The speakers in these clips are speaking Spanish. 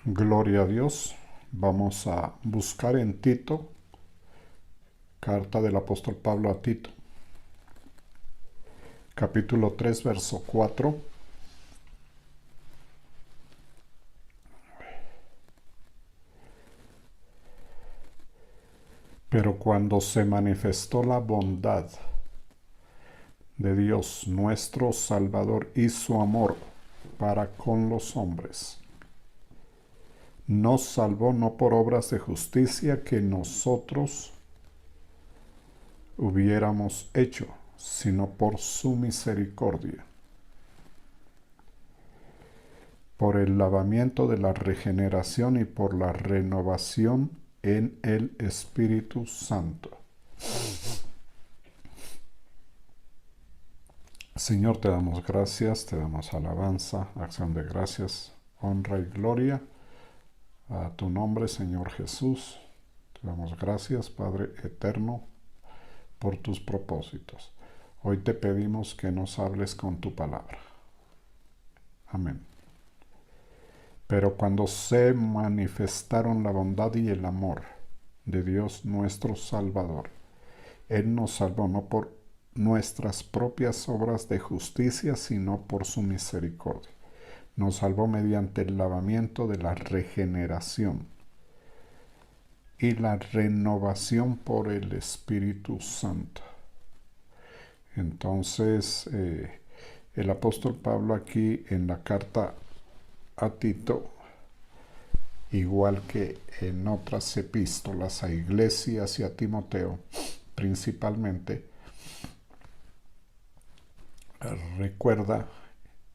Gloria a Dios. Vamos a buscar en Tito, carta del apóstol Pablo a Tito, capítulo 3, verso 4. Pero cuando se manifestó la bondad de Dios nuestro Salvador y su amor para con los hombres, nos salvó no por obras de justicia que nosotros hubiéramos hecho, sino por su misericordia, por el lavamiento de la regeneración y por la renovación en el Espíritu Santo. Señor, te damos gracias, te damos alabanza, acción de gracias, honra y gloria a tu nombre, Señor Jesús. Te damos gracias, Padre eterno, por tus propósitos. Hoy te pedimos que nos hables con tu palabra. Amén. Pero cuando se manifestaron la bondad y el amor de Dios nuestro Salvador, Él nos salvó no por nuestras propias obras de justicia, sino por su misericordia. Nos salvó mediante el lavamiento de la regeneración y la renovación por el Espíritu Santo. Entonces, el apóstol Pablo aquí en la carta a Tito, igual que en otras epístolas a iglesias y a Timoteo, principalmente, recuerda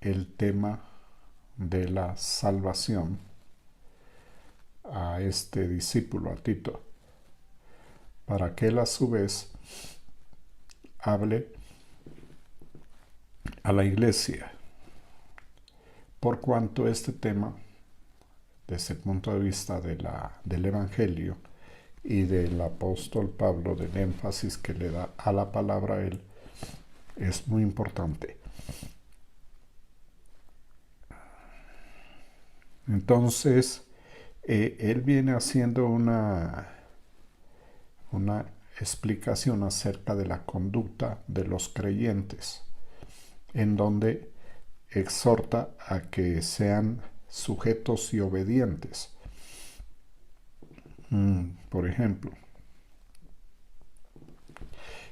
el tema de la salvación a este discípulo, a Tito, para que él a su vez hable a la iglesia, por cuanto este tema, desde el punto de vista del Evangelio y del apóstol Pablo, del énfasis que le da a la palabra a él, es muy importante. Entonces, él viene haciendo una explicación acerca de la conducta de los creyentes, en donde exhorta a que sean sujetos y obedientes. Por ejemplo,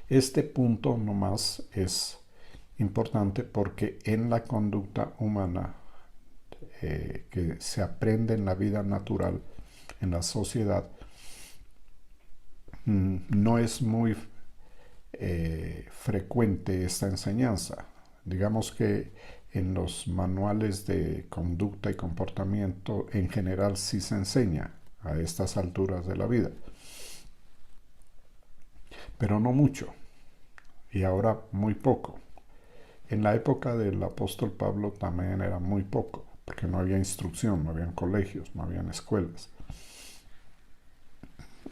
este punto nomás es importante porque en la conducta humana que se aprende en la vida natural, en la sociedad, no es muy frecuente esta enseñanza. Digamos que en los manuales de conducta y comportamiento en general sí se enseña a estas alturas de la vida, pero no mucho, y ahora muy poco. En la época del apóstol Pablo también era muy poco, porque no había instrucción, no habían colegios, no habían escuelas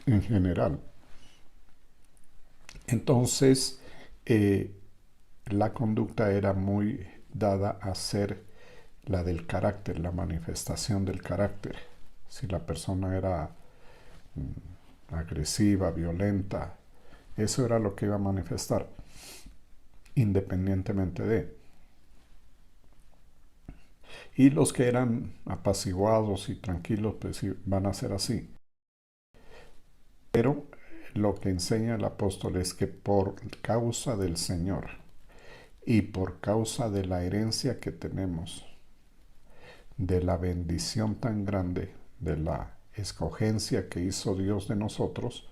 en general. Entonces, la conducta era muy dada a ser la del carácter, la manifestación del carácter. Si la persona era agresiva, violenta, eso era lo que iba a manifestar, independientemente de. Y los que eran apaciguados y tranquilos, pues sí, van a ser así. Pero lo que enseña el apóstol es que por causa del Señor y por causa de la herencia que tenemos, de la bendición tan grande, de la escogencia que hizo Dios de nosotros,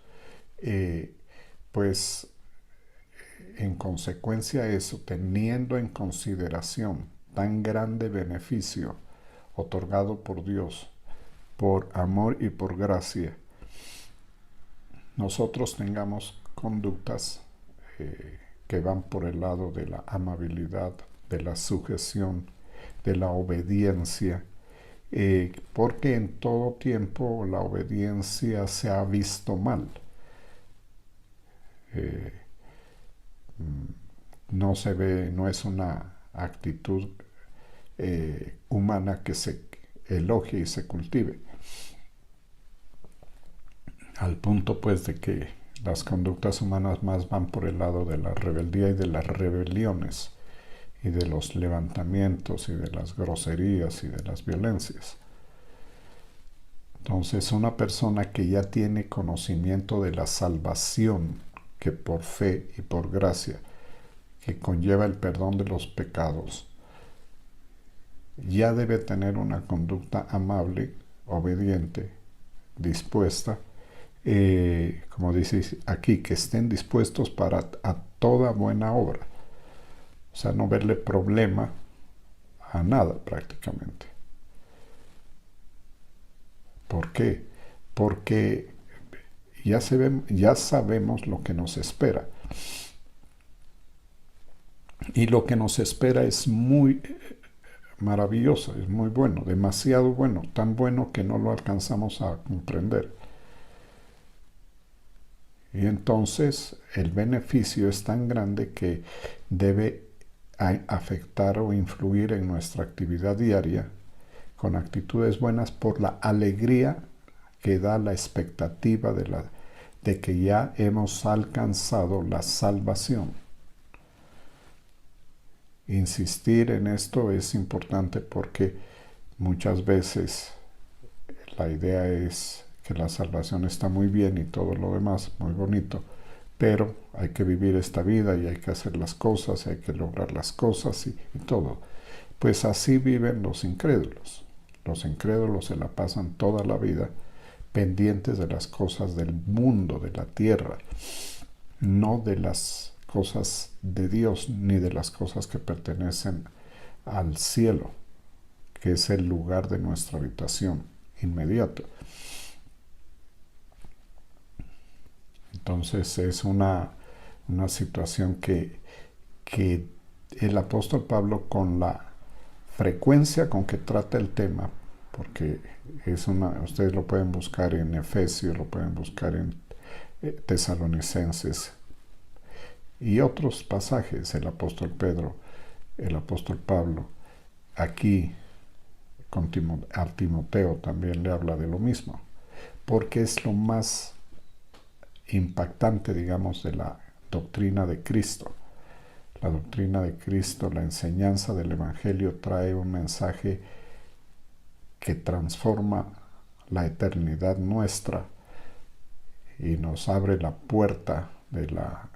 pues en consecuencia de eso, teniendo en consideración tan grande beneficio otorgado por Dios, por amor y por gracia, nosotros tengamos conductas que van por el lado de la amabilidad, de la sujeción, de la obediencia, porque en todo tiempo la obediencia se ha visto mal. No se ve, no es una actitud humana que se elogie y se cultive. Al punto pues de que las conductas humanas más van por el lado de la rebeldía y de las rebeliones y de los levantamientos y de las groserías y de las violencias. Entonces, una persona que ya tiene conocimiento de la salvación, que por fe y por gracia, que conlleva el perdón de los pecados, ya debe tener una conducta amable, obediente, dispuesta, como dice aquí, que estén dispuestos para a toda buena obra. O sea, no verle problema a nada prácticamente. ¿Por qué? Porque ya sabemos lo que nos espera. Y lo que nos espera es muy maravilloso, es muy bueno, demasiado bueno, tan bueno que no lo alcanzamos a comprender. Y entonces el beneficio es tan grande que debe afectar o influir en nuestra actividad diaria con actitudes buenas por la alegría que da la expectativa de que ya hemos alcanzado la salvación. Insistir en esto es importante porque muchas veces la idea es que la salvación está muy bien y todo lo demás muy bonito, pero hay que vivir esta vida y hay que hacer las cosas, hay que lograr las cosas y todo. Pues así viven los incrédulos. Los incrédulos se la pasan toda la vida pendientes de las cosas del mundo, de la tierra, no de las cosas de Dios ni de las cosas que pertenecen al cielo, que es el lugar de nuestra habitación inmediato. Entonces es una situación que el apóstol Pablo, con la frecuencia con que trata el tema, porque ustedes lo pueden buscar en Efesios, lo pueden buscar en Tesalonicenses y otros pasajes, el apóstol Pedro, el apóstol Pablo, aquí a Timoteo también le habla de lo mismo, porque es lo más impactante, digamos, de la doctrina de Cristo. La doctrina de Cristo, la enseñanza del Evangelio trae un mensaje que transforma la eternidad nuestra y nos abre la puerta de la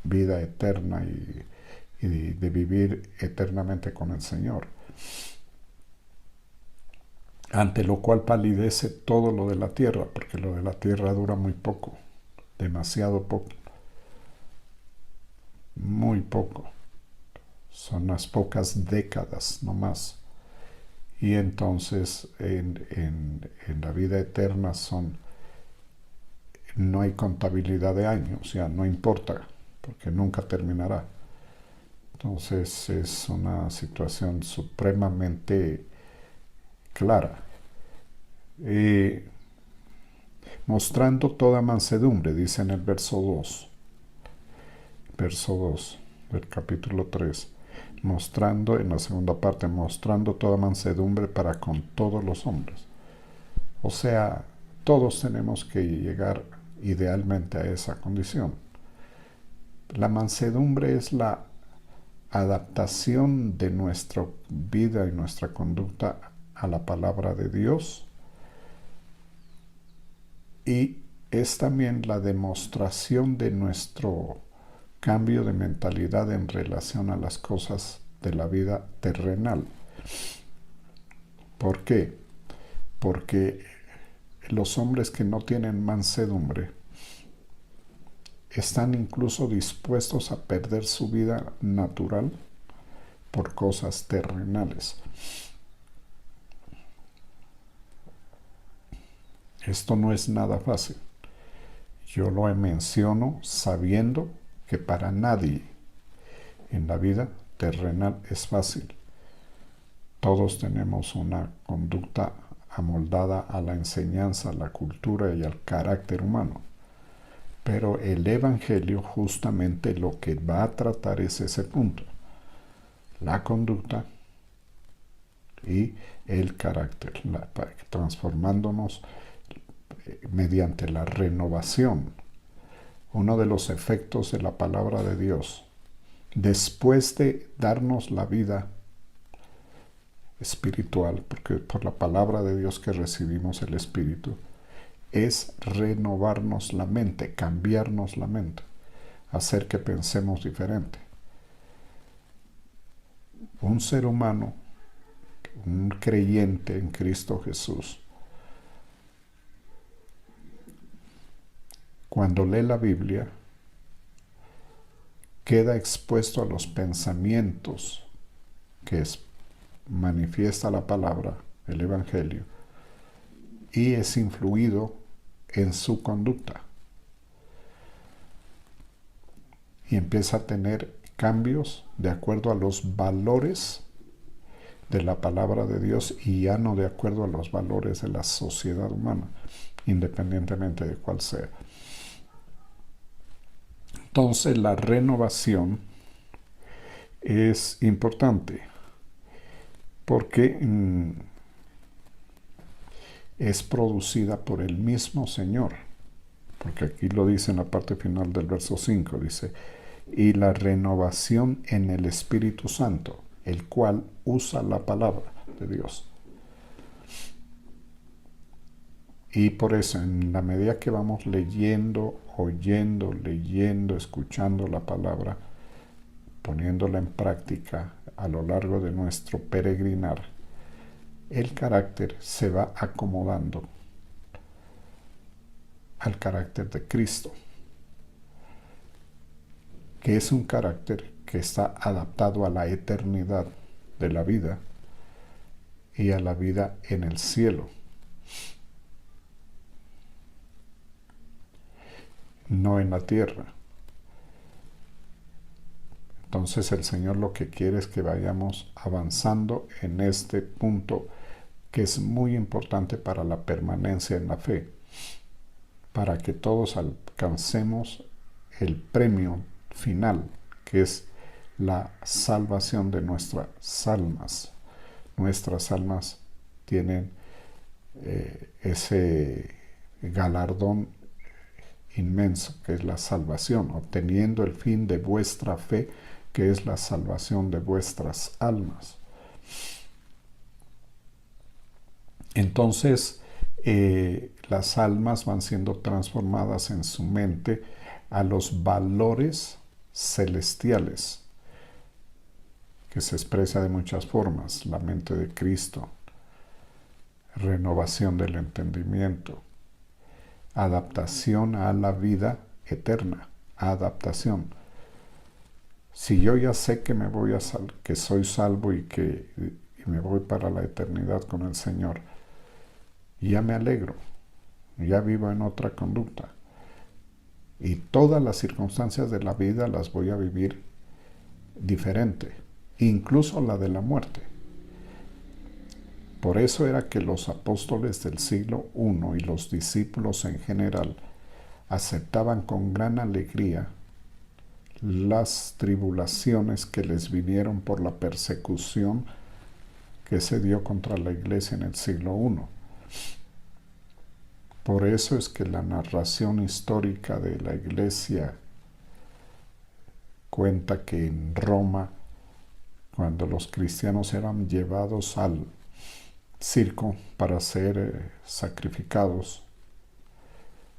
vida eterna y de vivir eternamente con el Señor. Ante lo cual palidece todo lo de la tierra, porque lo de la tierra dura muy poco, demasiado poco, muy poco. Son unas pocas décadas nomás. Y entonces en la vida eterna no hay contabilidad de años, o sea, no importa, porque nunca terminará. Entonces es una situación supremamente clara. Mostrando toda mansedumbre, dice en el verso 2 del capítulo 3, mostrando, en la segunda parte, mostrando toda mansedumbre para con todos los hombres. O sea, todos tenemos que llegar idealmente a esa condición. La mansedumbre es la adaptación de nuestra vida y nuestra conducta a la palabra de Dios, y es también la demostración de nuestro cambio de mentalidad en relación a las cosas de la vida terrenal. ¿Por qué? Porque los hombres que no tienen mansedumbre están incluso dispuestos a perder su vida natural por cosas terrenales. Esto no es nada fácil. Yo lo menciono sabiendo que para nadie en la vida terrenal es fácil. Todos tenemos una conducta amoldada a la enseñanza, a la cultura y al carácter humano. Pero el Evangelio justamente lo que va a tratar es ese punto. La conducta y el carácter, transformándonos mediante la renovación. Uno de los efectos de la palabra de Dios, después de darnos la vida espiritual, porque por la palabra de Dios que recibimos el Espíritu, es renovarnos la mente, cambiarnos la mente, hacer que pensemos diferente. Un ser humano, un creyente en Cristo Jesús, cuando lee la Biblia, queda expuesto a los pensamientos que manifiesta la palabra, el Evangelio, y es influido en su conducta. Y empieza a tener cambios de acuerdo a los valores de la palabra de Dios y ya no de acuerdo a los valores de la sociedad humana, independientemente de cuál sea. Entonces la renovación es importante porque es producida por el mismo Señor, porque aquí lo dice en la parte final del verso 5, dice, y la renovación en el Espíritu Santo, el cual usa la palabra de Dios. Y por eso, en la medida que vamos leyendo, oyendo, leyendo, escuchando la palabra, poniéndola en práctica a lo largo de nuestro peregrinar, el carácter se va acomodando al carácter de Cristo, que es un carácter que está adaptado a la eternidad de la vida y a la vida en el cielo. No en la tierra. Entonces el Señor lo que quiere es que vayamos avanzando en este punto que es muy importante para la permanencia en la fe, para que todos alcancemos el premio final, que es la salvación de nuestras almas. Nuestras almas tienen ese galardón inmenso que es la salvación, obteniendo el fin de vuestra fe, que es la salvación de vuestras almas. Entonces, las almas van siendo transformadas en su mente a los valores celestiales, que se expresa de muchas formas: la mente de Cristo, renovación del entendimiento, adaptación a la vida eterna, adaptación. Si yo ya sé que que soy salvo y me voy para la eternidad con el Señor, ya me alegro, ya vivo en otra conducta. Y todas las circunstancias de la vida las voy a vivir diferente, incluso la de la muerte. Por eso era que los apóstoles del siglo I y los discípulos en general aceptaban con gran alegría las tribulaciones que les vinieron por la persecución que se dio contra la iglesia en el siglo I. Por eso es que la narración histórica de la iglesia cuenta que en Roma, cuando los cristianos eran llevados al circo para ser sacrificados,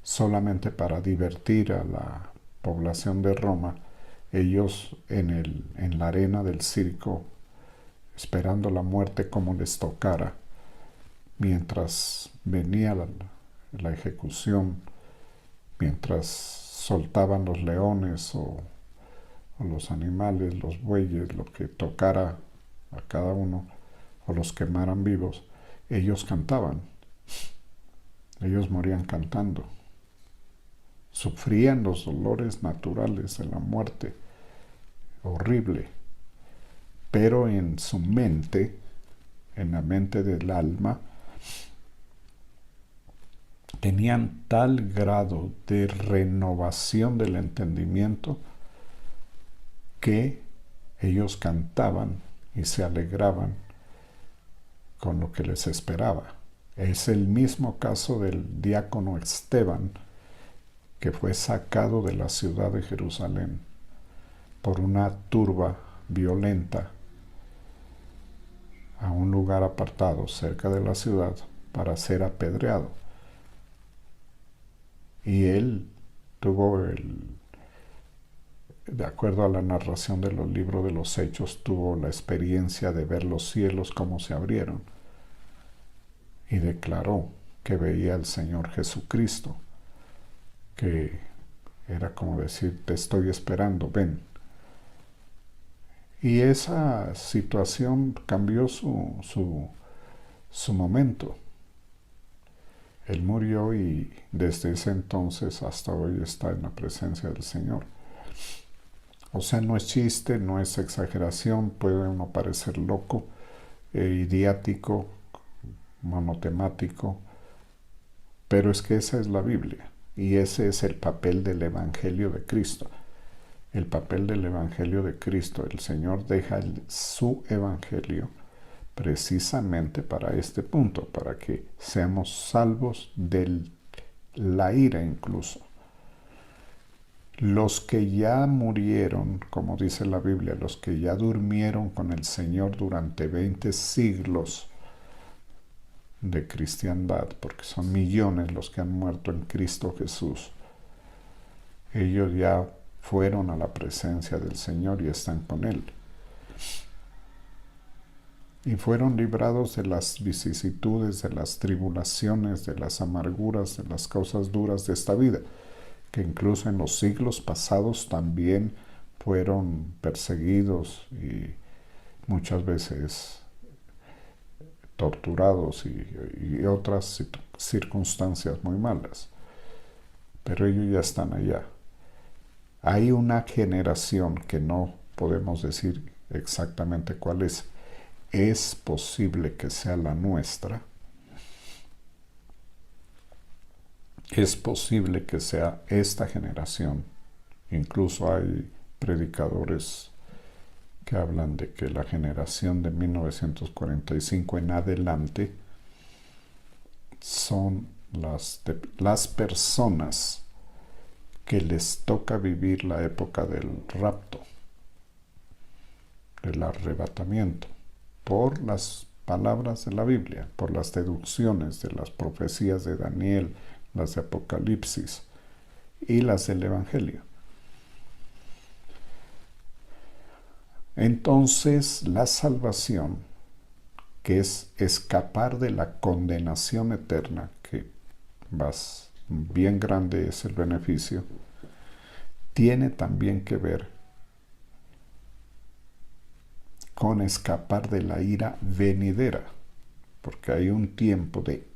solamente para divertir a la población de Roma, ellos en la arena del circo, esperando la muerte como les tocara, mientras venía la ejecución, mientras soltaban los leones o los animales, los bueyes, lo que tocara a cada uno, o los quemaran vivos, ellos cantaban. Ellos morían cantando. Sufrían los dolores naturales de la muerte, horrible, pero en su mente, en la mente del alma, tenían tal grado de renovación del entendimiento que ellos cantaban y se alegraban con lo que les esperaba. Es el mismo caso del diácono Esteban, que fue sacado de la ciudad de Jerusalén por una turba violenta a un lugar apartado cerca de la ciudad para ser apedreado. Y él tuvo de acuerdo a la narración de los libros de los Hechos, tuvo la experiencia de ver los cielos como se abrieron y declaró que veía al Señor Jesucristo, que era como decir, te estoy esperando, ven. Y esa situación cambió su momento. Él murió y desde ese entonces hasta hoy está en la presencia del Señor. O sea, no es chiste, no es exageración, puede uno parecer loco, idiático, monotemático, pero es que esa es la Biblia y ese es el papel del Evangelio de Cristo. El papel del Evangelio de Cristo, el Señor deja su Evangelio precisamente para este punto, para que seamos salvos de la ira incluso. Los que ya murieron, como dice la Biblia, los que ya durmieron con el Señor durante 20 siglos de cristiandad, porque son millones los que han muerto en Cristo Jesús, ellos ya fueron a la presencia del Señor y están con Él. Y fueron librados de las vicisitudes, de las tribulaciones, de las amarguras, de las cosas duras de esta vida, que incluso en los siglos pasados también fueron perseguidos y muchas veces torturados y otras circunstancias muy malas. Pero ellos ya están allá. Hay una generación que no podemos decir exactamente cuál es. Es posible que sea la nuestra. Es posible que sea esta generación. Incluso hay predicadores que hablan de que la generación de 1945 en adelante son las personas que les toca vivir la época del rapto, del arrebatamiento, por las palabras de la Biblia, por las deducciones de las profecías de Daniel, las de Apocalipsis y las del Evangelio. Entonces, la salvación, que es escapar de la condenación eterna, que bien grande es el beneficio, tiene también que ver con escapar de la ira venidera, porque hay un tiempo de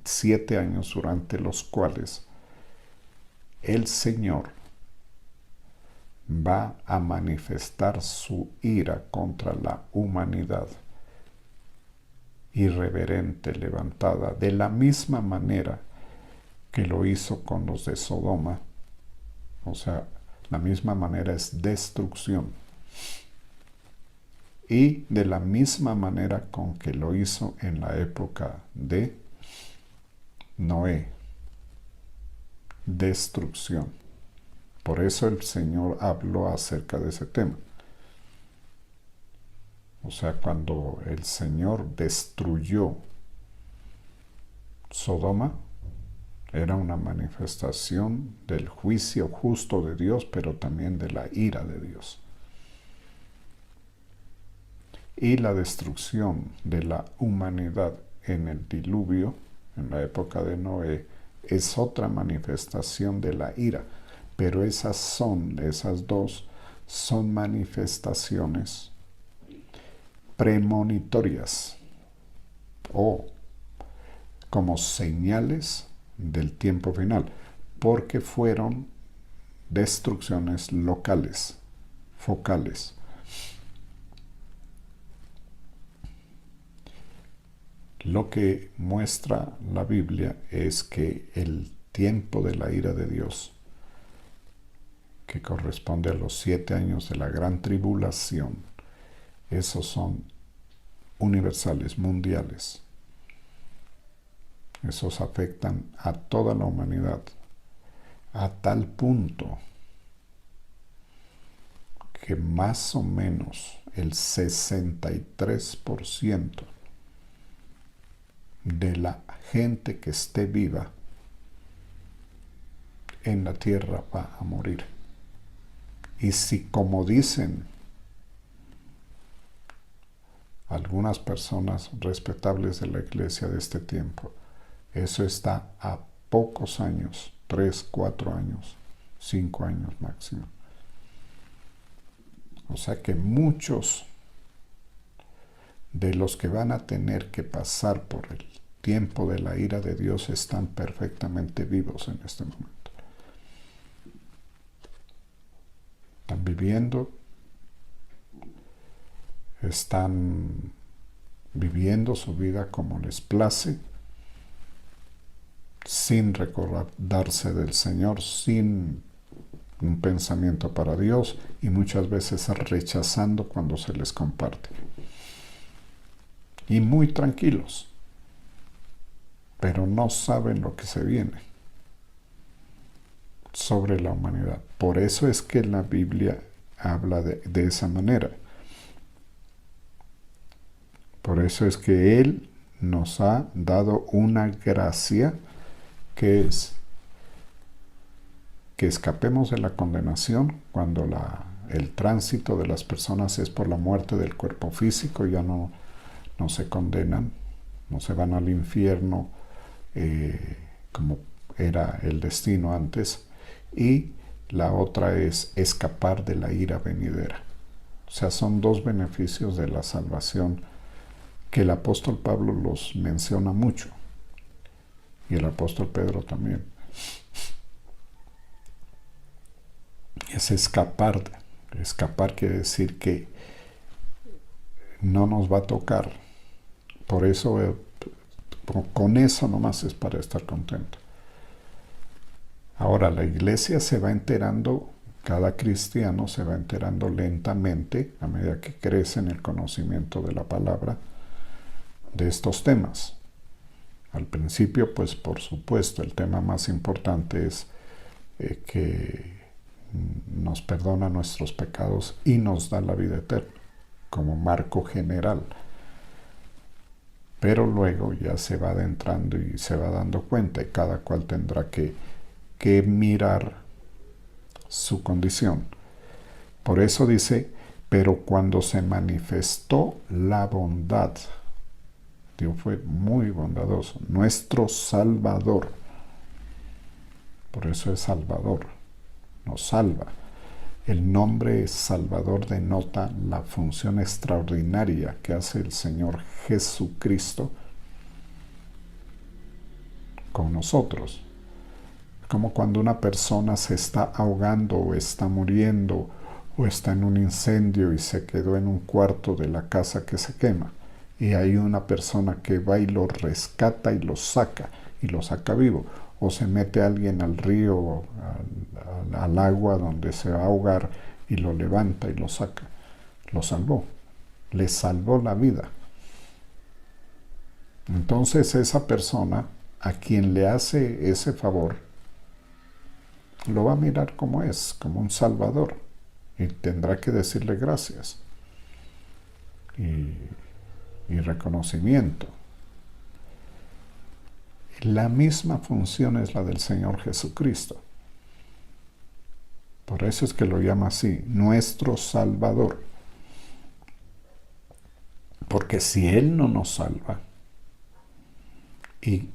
7 años durante los cuales el Señor va a manifestar su ira contra la humanidad irreverente levantada, de la misma manera que lo hizo con los de Sodoma. O sea, la misma manera es destrucción. Y de la misma manera con que lo hizo en la época de Noé, destrucción. Por eso el Señor habló acerca de ese tema. O sea, cuando el Señor destruyó Sodoma, era una manifestación del juicio justo de Dios, pero también de la ira de Dios. Y la destrucción de la humanidad en el diluvio, en la época de Noé, es otra manifestación de la ira. Pero esas dos son manifestaciones premonitorias o como señales del tiempo final, porque fueron destrucciones locales, focales. Lo que muestra la Biblia es que el tiempo de la ira de Dios, que corresponde a los 7 años de la gran tribulación, esos son universales, mundiales. Esos afectan a toda la humanidad, a tal punto que más o menos el 63% de la gente que esté viva en la tierra va a morir. Y si, como dicen algunas personas respetables de la iglesia de este tiempo, eso está a pocos años, 3, 4 años, 5 años máximo. O sea que muchos de los que van a tener que pasar por el tiempo de la ira de Dios están perfectamente vivos en este momento. Están viviendo, están viviendo su vida como les place, sin recordarse del Señor, sin un pensamiento para Dios y muchas veces rechazando cuando se les comparte. Y muy tranquilos, pero no saben lo que se viene sobre la humanidad. Por eso es que la Biblia habla de esa manera. Por eso es que Él nos ha dado una gracia que es que escapemos de la condenación cuando el tránsito de las personas es por la muerte del cuerpo físico. Ya no se condenan, no se van al infierno como era el destino antes. Y la otra es escapar de la ira venidera. O sea, son dos beneficios de la salvación que el apóstol Pablo los menciona mucho. Y el apóstol Pedro también. Es escapar. Escapar quiere decir que no nos va a tocar. Por eso, con eso nomás es para estar contento. Ahora, la iglesia se va enterando, cada cristiano se va enterando lentamente, a medida que crece en el conocimiento de la palabra, de estos temas. Al principio, pues por supuesto, el tema más importante es que nos perdona nuestros pecados y nos da la vida eterna, como marco general. Pero luego ya se va adentrando y se va dando cuenta, y cada cual tendrá que mirar su condición. Por eso dice, pero cuando se manifestó la bondad, Dios fue muy bondadoso, nuestro Salvador. Por eso es Salvador, nos salva. El nombre Salvador denota la función extraordinaria que hace el Señor Jesucristo con nosotros. Como cuando una persona se está ahogando o está muriendo o está en un incendio y se quedó en un cuarto de la casa que se quema. Y hay una persona que va y lo rescata y lo saca vivo. O se mete alguien al río, al agua donde se va a ahogar y lo levanta y lo saca. Lo salvó. Le salvó la vida. Entonces esa persona a quien le hace ese favor, lo va a mirar como es, como un salvador. Y tendrá que decirle gracias. Y reconocimiento. La misma función es la del Señor Jesucristo. Por eso es que lo llama así, nuestro Salvador. Porque si Él no nos salva y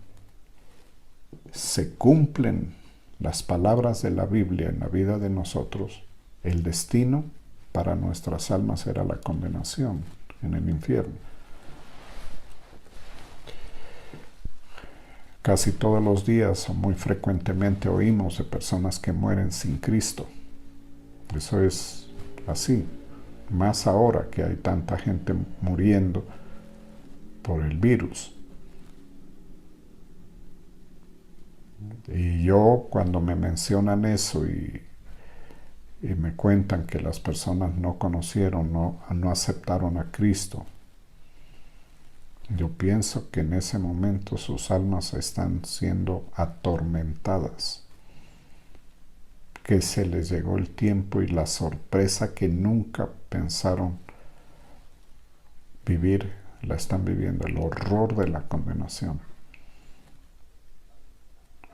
se cumplen las palabras de la Biblia en la vida de nosotros, el destino para nuestras almas será la condenación en el infierno. Casi todos los días o muy frecuentemente oímos de personas que mueren sin Cristo. Eso es así. Más ahora que hay tanta gente muriendo por el virus. Y yo, cuando me mencionan eso y me cuentan que las personas no conocieron, no aceptaron a Cristo, Yo pienso que en ese momento sus almas están siendo atormentadas, que se les llegó el tiempo y la sorpresa que nunca pensaron vivir, la están viviendo, el horror de la condenación.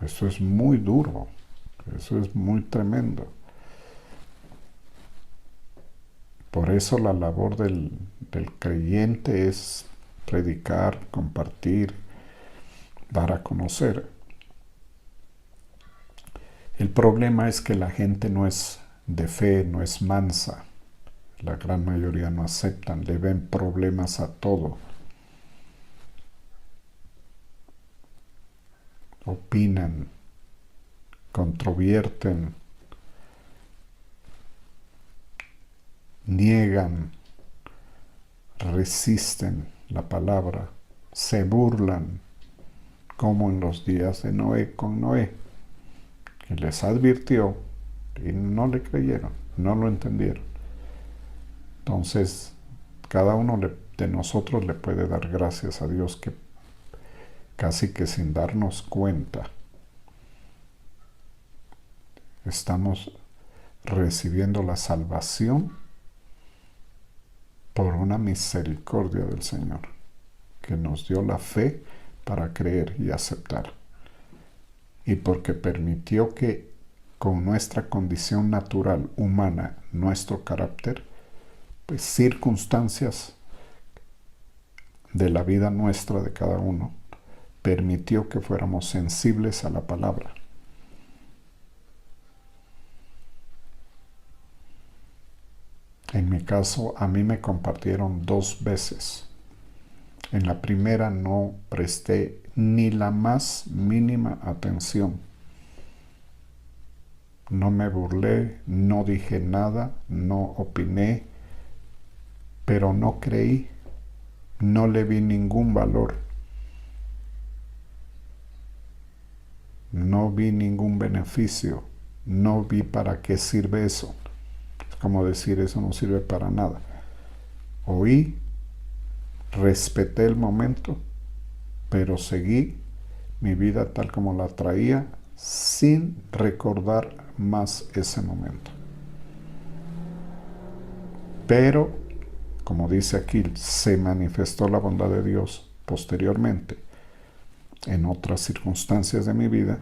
Eso es muy duro, eso es muy tremendo. Por eso la labor del creyente es predicar, compartir, dar a conocer. El problema es que la gente no es de fe, no es mansa. La gran mayoría no aceptan, le ven problemas a todo. Opinan, controvierten, niegan, resisten la palabra, se burlan, como en los días de Noé con Noé, que les advirtió y no le creyeron, no lo entendieron. Entonces, cada uno de nosotros le puede dar gracias a Dios que casi que sin darnos cuenta estamos recibiendo la salvación por una misericordia del Señor, que nos dio la fe para creer y aceptar. Y porque permitió que con nuestra condición natural, humana, nuestro carácter, pues circunstancias de la vida nuestra, de cada uno, permitió que fuéramos sensibles a la palabra. En mi caso, a mí me compartieron 2 veces. En la primera no presté ni la más mínima atención. No me burlé, no dije nada, no opiné, pero no creí, no le vi ningún valor, no vi ningún beneficio, no vi para qué sirve eso. Es como decir, eso no sirve para nada. Oí, respeté el momento, pero seguí mi vida tal como la traía, sin recordar más ese momento. Pero, como dice aquí, se manifestó la bondad de Dios posteriormente en otras circunstancias de mi vida,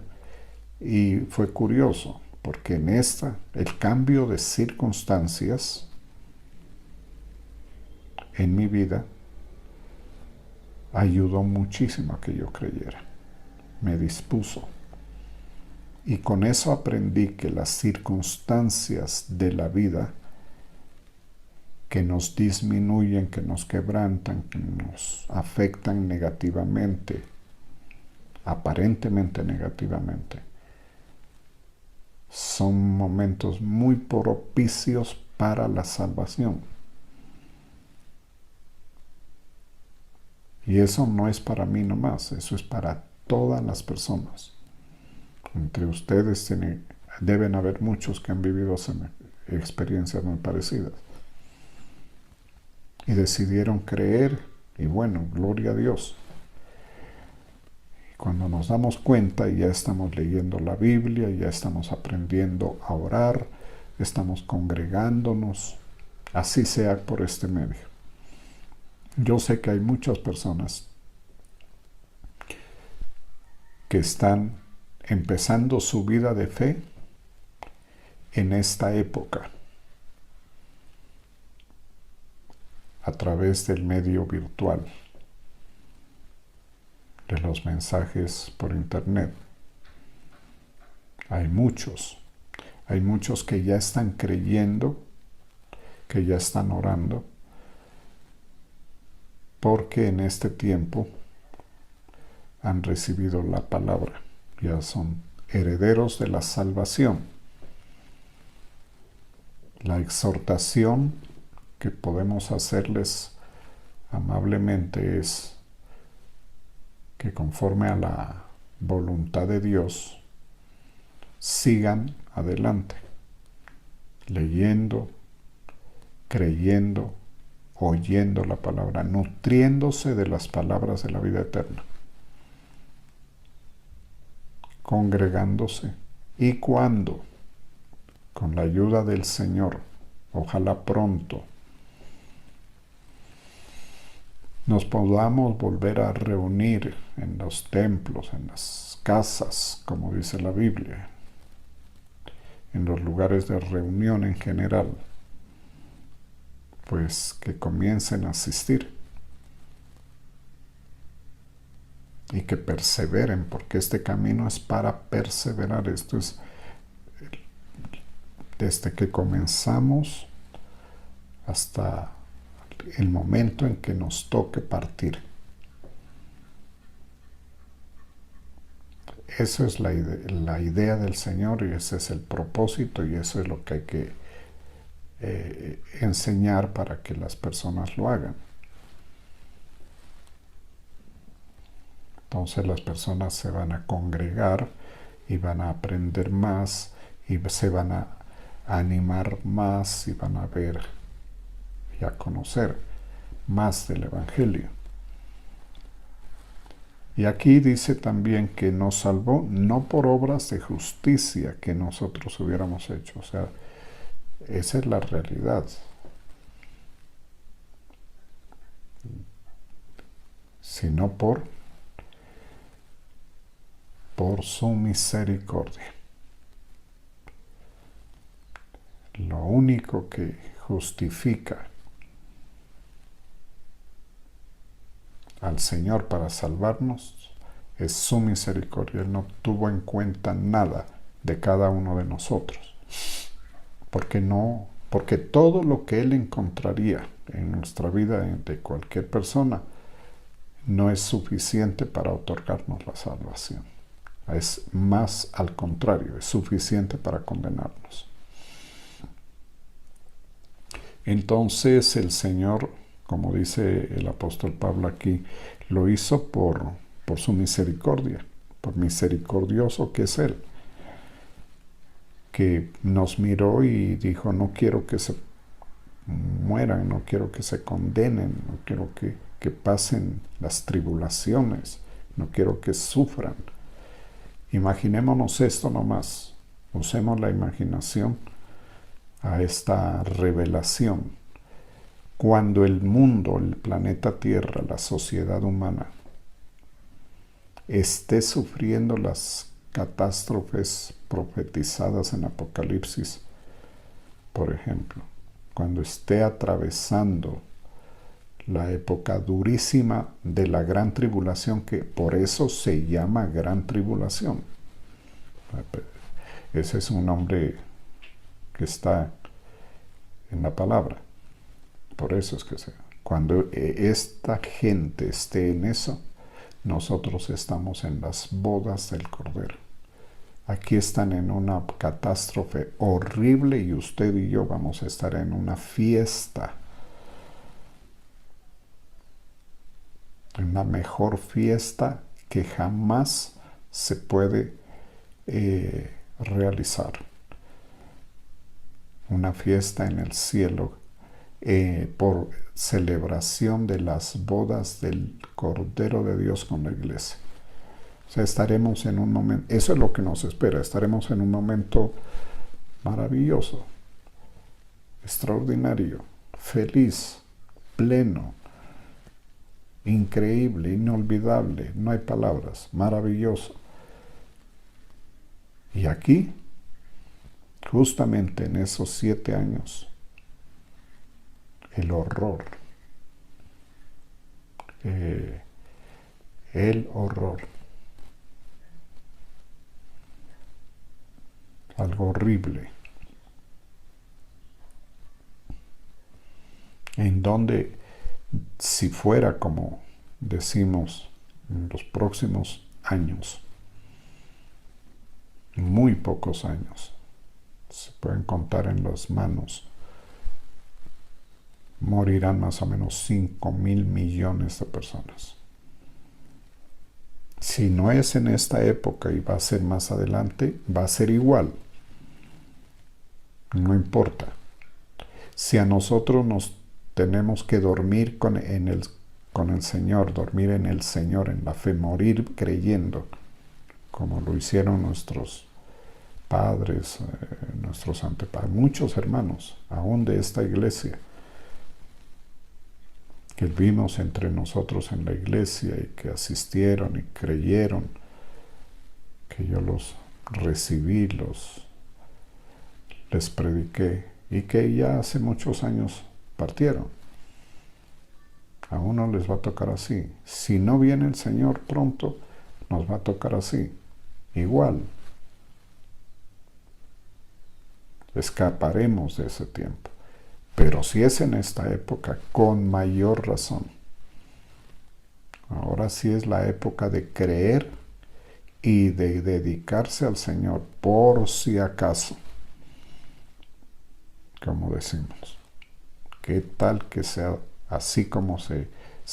y fue curioso porque en esta, el cambio de circunstancias en mi vida ayudó muchísimo a que yo creyera, me dispuso. Y con eso aprendí que las circunstancias de la vida que nos disminuyen, que nos quebrantan, que nos afectan negativamente, aparentemente negativamente, son momentos muy propicios para la salvación. Y eso no es para mí nomás, eso es para todas las personas. Entre ustedes deben haber muchos que han vivido experiencias muy parecidas. Y decidieron creer, y bueno, gloria a Dios. Cuando nos damos cuenta, ya estamos leyendo la Biblia, ya estamos aprendiendo a orar, estamos congregándonos, así sea por este medio. Yo sé que hay muchas personas que están empezando su vida de fe en esta época, a través del medio virtual, de los mensajes por internet. Hay muchos que ya están creyendo, que ya están orando, porque en este tiempo han recibido la palabra, ya son herederos de la salvación. La exhortación que podemos hacerles amablemente es que conforme a la voluntad de Dios sigan adelante, leyendo, creyendo, oyendo la palabra, nutriéndose de las palabras de la vida eterna, congregándose. Y cuando, con la ayuda del Señor, ojalá pronto, nos podamos volver a reunir en los templos, en las casas, como dice la Biblia, en los lugares de reunión en general, pues que comiencen a asistir y que perseveren, porque este camino es para perseverar. Esto es desde que comenzamos hasta el momento en que nos toque partir. Eso es la idea del Señor, y ese es el propósito, y eso es lo que hay que enseñar para que las personas lo hagan. Entonces las personas se van a congregar y van a aprender más y se van a animar más y van a ver y a conocer más del Evangelio. Y aquí dice también que nos salvó no por obras de justicia que nosotros hubiéramos hecho. O sea, esa es la realidad. Sino por su misericordia. Lo único que justifica al Señor para salvarnos es su misericordia. Él no tuvo en cuenta nada de cada uno de nosotros, porque todo lo que Él encontraría en nuestra vida de cualquier persona no es suficiente para otorgarnos la salvación. Es más al contrario, es suficiente para condenarnos. Entonces el Señor, como dice el apóstol Pablo aquí, lo hizo por su misericordia, por misericordioso que es Él, que nos miró y dijo: no quiero que se mueran, no quiero que se condenen, no quiero que pasen las tribulaciones, no quiero que sufran. Imaginémonos esto nomás, usemos la imaginación a esta revelación. Cuando el mundo, el planeta Tierra, la sociedad humana esté sufriendo las catástrofes profetizadas en Apocalipsis, por ejemplo, cuando esté atravesando la época durísima de la gran tribulación, que por eso se llama gran tribulación. Ese es un nombre que está en la palabra. Por eso es que cuando esta gente esté en eso, nosotros estamos en las bodas del Cordero. Aquí están en una catástrofe horrible y usted y yo vamos a estar en una fiesta. Una mejor fiesta que jamás se puede realizar. Una fiesta en el cielo por celebración de las bodas del Cordero de Dios con la iglesia. O sea, estaremos en un momento, eso es lo que nos espera, estaremos en un momento maravilloso, extraordinario, feliz, pleno, increíble, inolvidable, no hay palabras, maravilloso. Y aquí, justamente en esos 7 años, el horror, algo horrible, en donde, si fuera como decimos, en los próximos años, muy pocos años, se pueden contar en las manos, morirán más o menos 5,000 millones de personas. Si no es en esta época y va a ser más adelante, va a ser igual. No importa. Si a nosotros nos tenemos que dormir con el Señor, dormir en el Señor, en la fe, morir creyendo, como lo hicieron nuestros padres, nuestros antepasados, muchos hermanos, aún de esta iglesia, que vimos entre nosotros en la iglesia y que asistieron y creyeron, que yo los recibí, les prediqué, y que ya hace muchos años partieron. A uno les va a tocar así. Si no viene el Señor pronto, nos va a tocar así. Igual. Escaparemos de ese tiempo. Pero si es en esta época, con mayor razón. Ahora sí es la época de creer y de dedicarse al Señor por si acaso. Como decimos. ¿Qué tal que sea así como se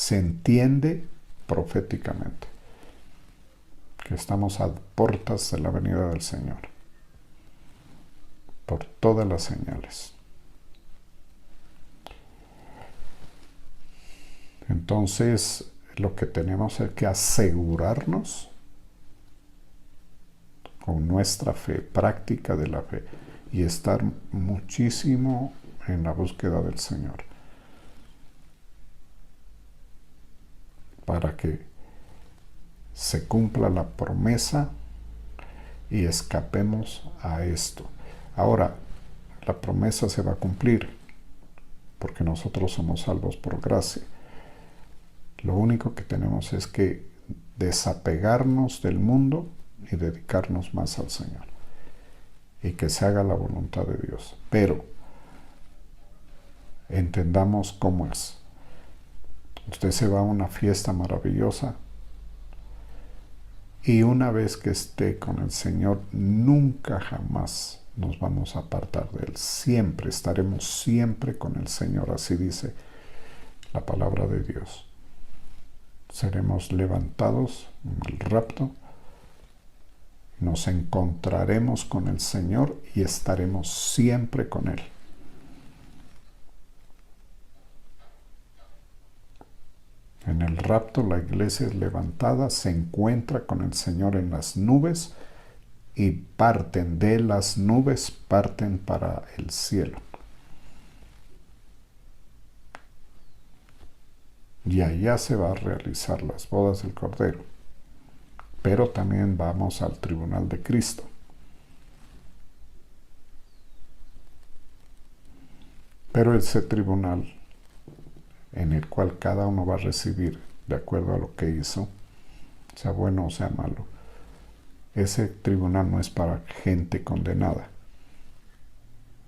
entiende proféticamente? Que estamos a puertas de la venida del Señor. Por todas las señales. Entonces, lo que tenemos es que asegurarnos con nuestra fe, práctica de la fe, y estar muchísimo en la búsqueda del Señor. Para que se cumpla la promesa y escapemos a esto. Ahora, la promesa se va a cumplir, porque nosotros somos salvos por gracia. Lo único que tenemos es que desapegarnos del mundo y dedicarnos más al Señor. Y que se haga la voluntad de Dios. Pero entendamos cómo es. Usted se va a una fiesta maravillosa y una vez que esté con el Señor, nunca jamás nos vamos a apartar de Él. Siempre estaremos siempre con el Señor. Así dice la palabra de Dios. Seremos levantados en el rapto, nos encontraremos con el Señor y estaremos siempre con Él. En el rapto la iglesia es levantada, se encuentra con el Señor en las nubes y parten de las nubes, parten para el cielo. Y allá se va a realizar las bodas del Cordero. Pero también vamos al tribunal de Cristo. Pero ese tribunal en el cual cada uno va a recibir de acuerdo a lo que hizo, sea bueno o sea malo, ese tribunal no es para gente condenada.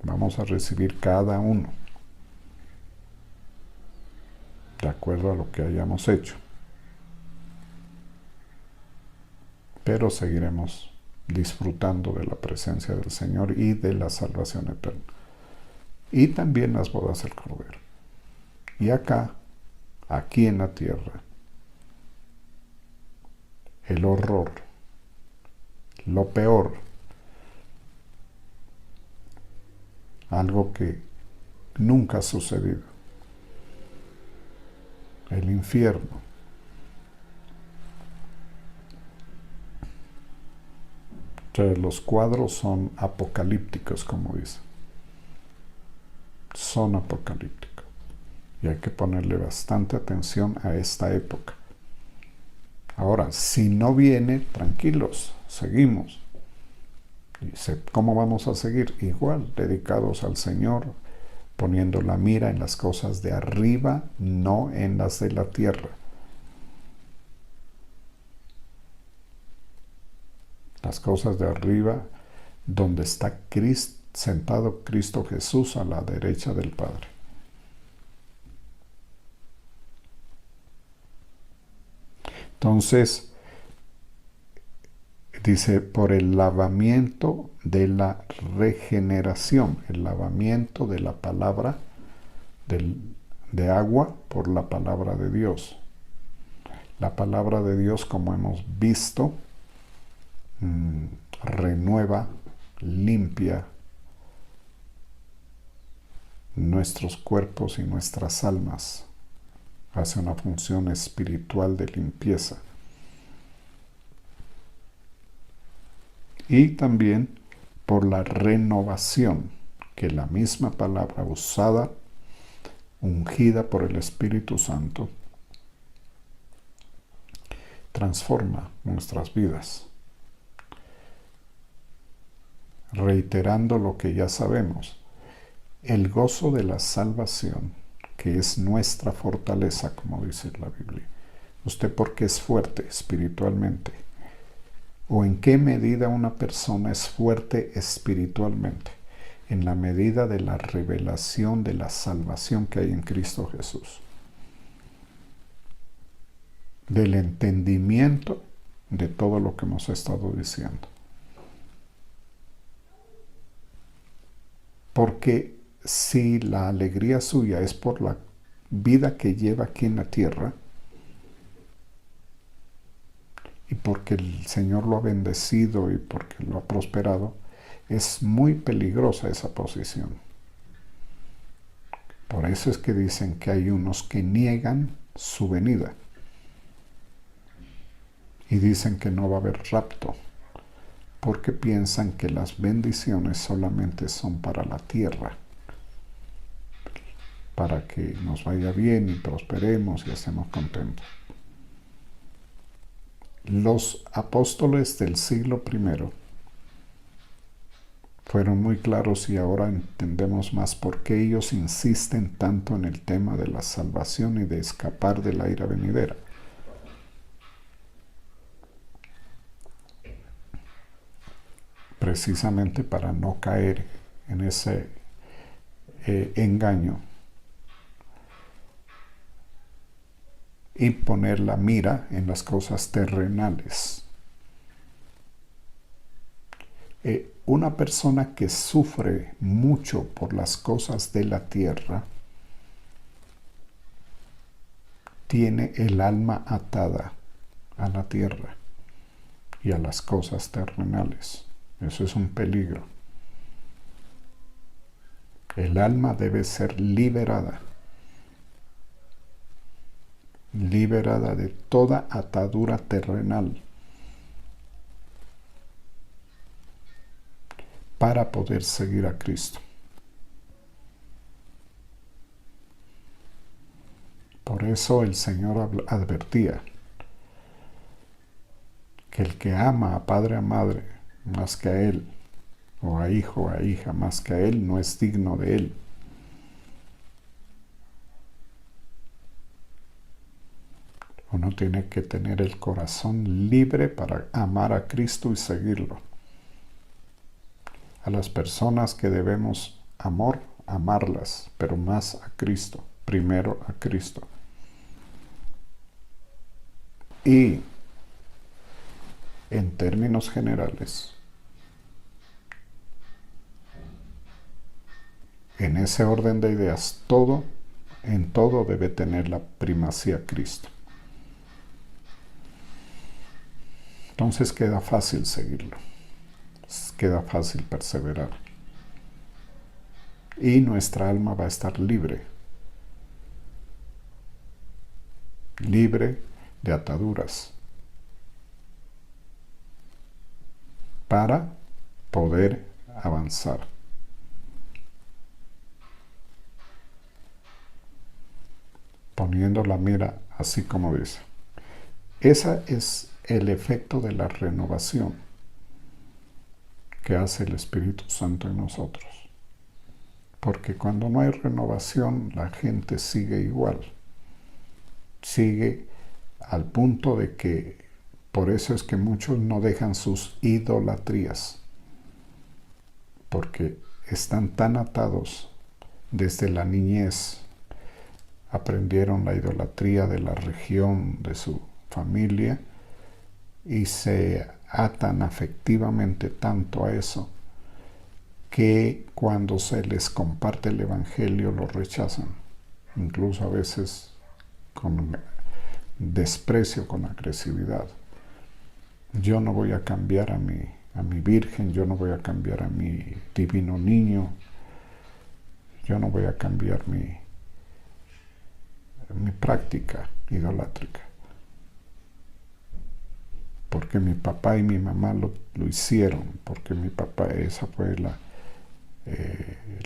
Vamos a recibir cada uno de acuerdo a lo que hayamos hecho. Pero seguiremos disfrutando de la presencia del Señor y de la salvación eterna. Y también las bodas del Cordero. Y acá, aquí en la tierra, el horror, lo peor, algo que nunca ha sucedido, el infierno. Entonces, los cuadros son apocalípticos, como dice. Son apocalípticos. Y hay que ponerle bastante atención a esta época. Ahora, si no viene, tranquilos, seguimos. ¿Cómo vamos a seguir? Igual, dedicados al Señor, poniendo la mira en las cosas de arriba, no en las de la tierra. Las cosas de arriba, donde está sentado Cristo Jesús a la derecha del Padre. Entonces, dice, por el lavamiento de la regeneración, el lavamiento de la palabra, de agua por la palabra de Dios. La palabra de Dios, como hemos visto, renueva, limpia nuestros cuerpos y nuestras almas. Hace una función espiritual de limpieza. Y también por la renovación, que la misma palabra usada, ungida por el Espíritu Santo, transforma nuestras vidas, reiterando lo que ya sabemos. El gozo de la salvación, que es nuestra fortaleza, como dice la Biblia. ¿Usted por qué es fuerte espiritualmente? ¿O en qué medida una persona es fuerte espiritualmente? En la medida de la revelación de la salvación que hay en Cristo Jesús. Del entendimiento de todo lo que hemos estado diciendo. Porque si la alegría suya es por la vida que lleva aquí en la tierra, y porque el Señor lo ha bendecido y porque lo ha prosperado, es muy peligrosa esa posición. Por eso es que dicen que hay unos que niegan su venida. Y dicen que no va a haber rapto, porque piensan que las bendiciones solamente son para la tierra, para que nos vaya bien y prosperemos y estemos contentos. Los apóstoles del siglo I fueron muy claros y ahora entendemos más por qué ellos insisten tanto en el tema de la salvación y de escapar de la ira venidera. Precisamente para no caer en ese engaño y poner la mira en las cosas terrenales. Una persona que sufre mucho por las cosas de la tierra tiene el alma atada a la tierra y a las cosas terrenales. Eso es un peligro. El alma debe ser liberada de toda atadura terrenal para poder seguir a Cristo. Por eso el Señor advertía que el que ama a padre o a madre más que a él, o a hijo o a hija más que a él, no es digno de él. Uno tiene que tener el corazón libre para amar a Cristo y seguirlo. A las personas que debemos amarlas, pero más a Cristo, primero a Cristo. Y en términos generales, en ese orden de ideas, en todo debe tener la primacía Cristo. Entonces queda fácil seguirlo, queda fácil perseverar. Y nuestra alma va a estar libre de ataduras, para poder avanzar. Poniendo la mira así como dice. Ese es el efecto de la renovación que hace el Espíritu Santo en nosotros. Porque cuando no hay renovación, la gente sigue igual. Sigue al punto de que, por eso es que muchos no dejan sus idolatrías. Porque están tan atados desde la niñez. Aprendieron la idolatría de la región, de su familia, y se atan afectivamente tanto a eso que cuando se les comparte el Evangelio lo rechazan, incluso a veces con desprecio, con agresividad. Yo no voy a cambiar a mi Virgen, yo no voy a cambiar a mi divino niño, yo no voy a cambiar mi práctica idolátrica. Porque mi papá y mi mamá lo hicieron, porque mi papá, esa fue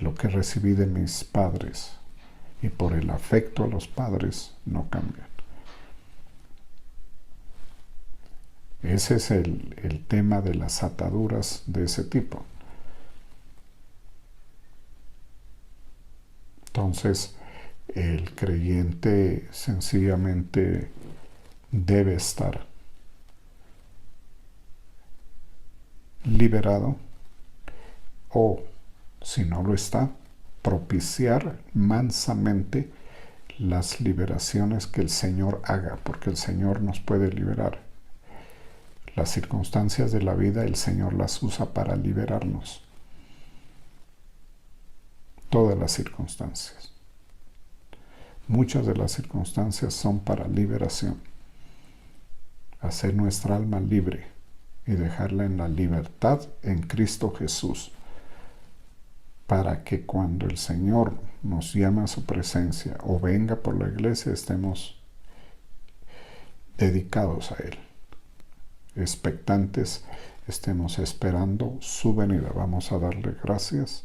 lo que recibí de mis padres. Y por el afecto a los padres no cambian. Ese es el tema de las ataduras de ese tipo. Entonces, el creyente sencillamente debe estar liberado, o si no lo está, propiciar mansamente las liberaciones que el Señor haga, porque el Señor nos puede liberar. Las circunstancias de la vida el Señor las usa para liberarnos. Todas las circunstancias. Muchas de las circunstancias son para liberación. Hacer nuestra alma libre y dejarla en la libertad en Cristo Jesús, para que cuando el Señor nos llama a su presencia o venga por la iglesia, estemos dedicados a Él, expectantes, estemos esperando su venida. Vamos a darle gracias.